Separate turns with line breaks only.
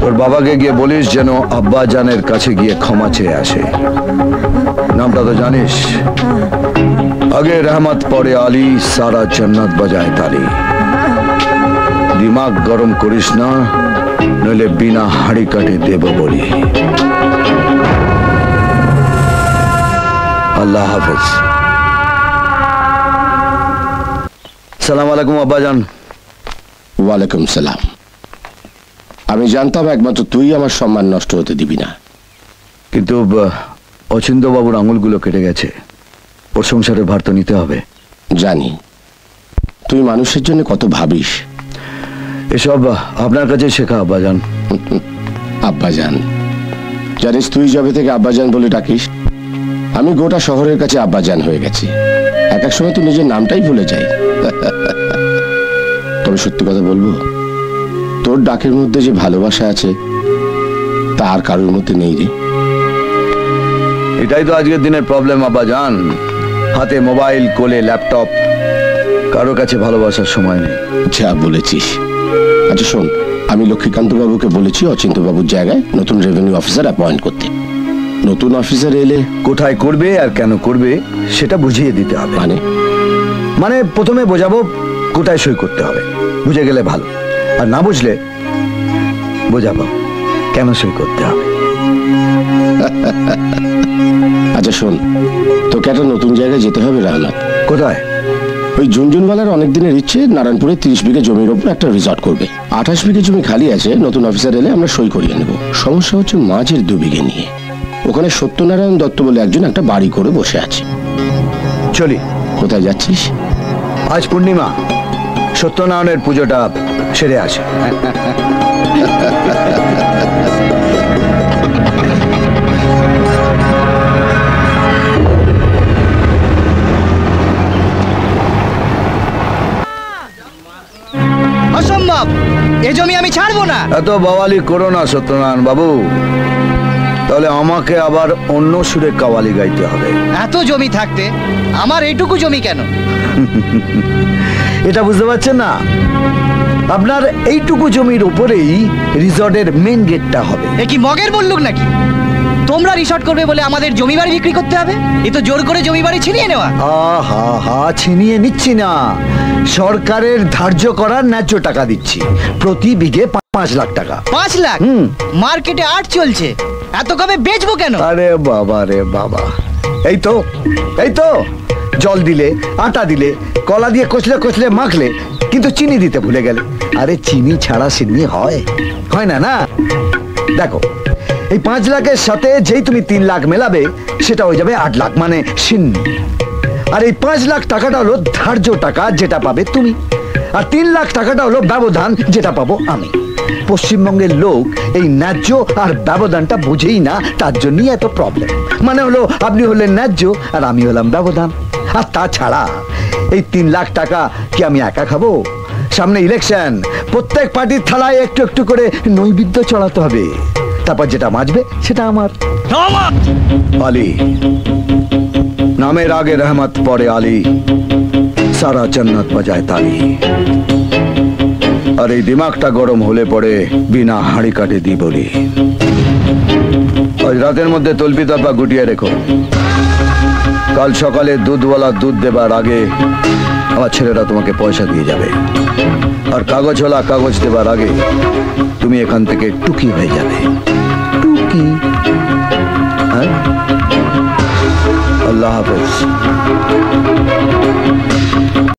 তোর বাবাকে গিয়ে বলিস যেন আব্বা জানের কাছে গিয়ে ক্ষমা চেয়ে আসে। নামটা তো জানিস, আগে রহমত পরে আলী, সারা জান্নাত বাজায় তালি। দিমাগ গরম করিস না, নইলে বিনা হাড়ি কাটে দেব বলি। আল্লাহ হাফেজ। সালাম আলাইকুম আব্বাজান।
ওয়ালাইকুম সালাম। আমি জানতাম একমাত্র তুই আমার সম্মান নষ্ট হতে দিবি না,
কিন্তু অচিন্ত বাবুর আঙুলগুলো কেটে গেছে, ওর সংসারের ভার তো নিতে হবে।
জানি তুই মানুষের জন্য কত ভাবিস।
এসব আপনার কাছে শেখা আব্বাজান।
আব্বাজান, জানিস তুই যবে থেকে আব্বাজান বলে ডাকিস, আমি গোটা শহরের কাছে আব্বাজান হয়ে গেছি। এক এক সময় তো নিজের নামটাই ভুলে যাই। তবে সত্যি কথা বলবো, তোর ডাকের মধ্যে যে ভালোবাসা আছে তা আর কারোর মধ্যে নেই রে।
এটাই তো আজকের দিনের প্রবলেম আব্বাজান। হাতে মোবাইল, কোলে ল্যাপটপ, কারোর কাছে ভালোবাসার সময় নেই।
যা বলেছিস। আচ্ছা শোন, আমি লক্ষ্মীকান্ত বাবুকে বলেছি অচিন্ত বাবুর জায়গায় নতুন রেভিনিউ অফিসার অ্যাপয়েন্ট করতে। নতুন অফিসার এলে
কোথায় করবে আর কেন করবে সেটা বুঝিয়ে দিতে হবে। মানে প্রথমে বোঝাবো কোথায় সই করতে হবে, বুঝে গেলে ভালো। আর না বুঝলে বোঝাবো কেন সই করতে হবে।
আচ্ছা শোন, তোকে একটা নতুন জায়গায় যেতে হবে রহমত।
কোথায়?
ওই ঝুনঝুনওয়ালার অনেক দিনের ইচ্ছে নারায়ণপুরে 30 বিঘে জমির ওপর একটা রিসর্ট করবে। 28 বিঘে জমি খালি আছে, নতুন অফিসার এলে আমরা সই করিয়ে নেব। সমস্যা হচ্ছে মাঝের 2 বিঘে নিয়ে। ওখানে সত্যনারায়ণ দত্ত বলে একজন একটা বাড়ি করে বসে আছে।
চলি।
কোথায় যাচ্ছিস?
আজ পূর্ণিমা, সত্যনারায়ণের পুজোটা সেরে আসে।
অসম্ভব, এ জমি আমি ছাড়বো না।
এত বাওয়ালি করো না সত্যনারায়ণ বাবু, তাহলে আমাকে আবার অন্য সুরে কাওয়ালি গাইতে হবে।
এত জমি থাকতে আমার এইটুকু জমি কেন?
এটা বুঝতে পারছেন না? আপনার এইটুকু জমির উপরেই রিসর্টের মেন গেটটা হবে।
এ কি মগের বললুক নাকি? তোমরা রিসর্ট করবে বলে আমাদের জমি বাড়ি বিক্রি করতে হবে? এ তো জোর করে জমি বাড়ি ছিনিয়ে নেওয়া।
আহা হা, ছিনিয়ে নিচ্ছি না, সরকারের ধার্য করার ন্যায্য টাকা দিচ্ছি। প্রতি বিঘে 5 লাখ টাকা।
5 লাখ? মার্কেটে 8 চলছে, এত কমে বেচবো কেন?
আরে বাবা রে বাবা, এই তো জল দিলে, আটা দিলে, কলা দিয়ে কচলে কচলে মাখলে, কিন্তু চিনি দিতে ভুলে গেলে। আরে চিনি ছাড়া সিন্নি হয় না না? দেখো, এই 5 লাখের সাথে যেই তুমি 3 লাখ মেলাবে সেটা হয়ে যাবে 8 লাখ, মানে সিন্নি। আর এই 5 লাখ টাকাটা হলো ধার্য টাকা, যেটা পাবে তুমি। আর 3 লাখ টাকাটা হলো ব্যবধান, যেটা পাবো আমি। পশ্চিমবঙ্গের লোক এই ন্যায্য আর ব্যবধানটা বুঝেই না, তার জন্যই এত প্রবলেম। মানে হলো আপনি হলেন ন্যায্য আর আমি হলাম ব্যবধান। আর তাছাড়া এই 3 লাখ টাকা কি আমি একা খাবো? সামনে ইলেকশন, প্রত্যেক পার্টির থালায় একটু একটু করে নৈবেদ্য চড়াতে হবে। তারপর যেটা মাজবে সেটা আমার। আলী, নামের আগে রহমত পরে আলী, সারা জান্নাত বাজায় তালি। আর এই দিমাগটা গরম হলে পরে বিনা হাড়ি কাটে দি বলি। আজ রাতের মধ্যে তলপি তাপা গুটিয়ে রেখো। কাল সকালে দুধওয়ালা দুধ দেবার আগে আমার ছেলেরা তোমাকে পয়সা দিয়ে যাবে। আর কাগজওয়ালা কাগজ দেবার আগে তুমি এখান থেকে টুকি হয়ে যাবে। টুকি। আল্লাহ হাফেজ।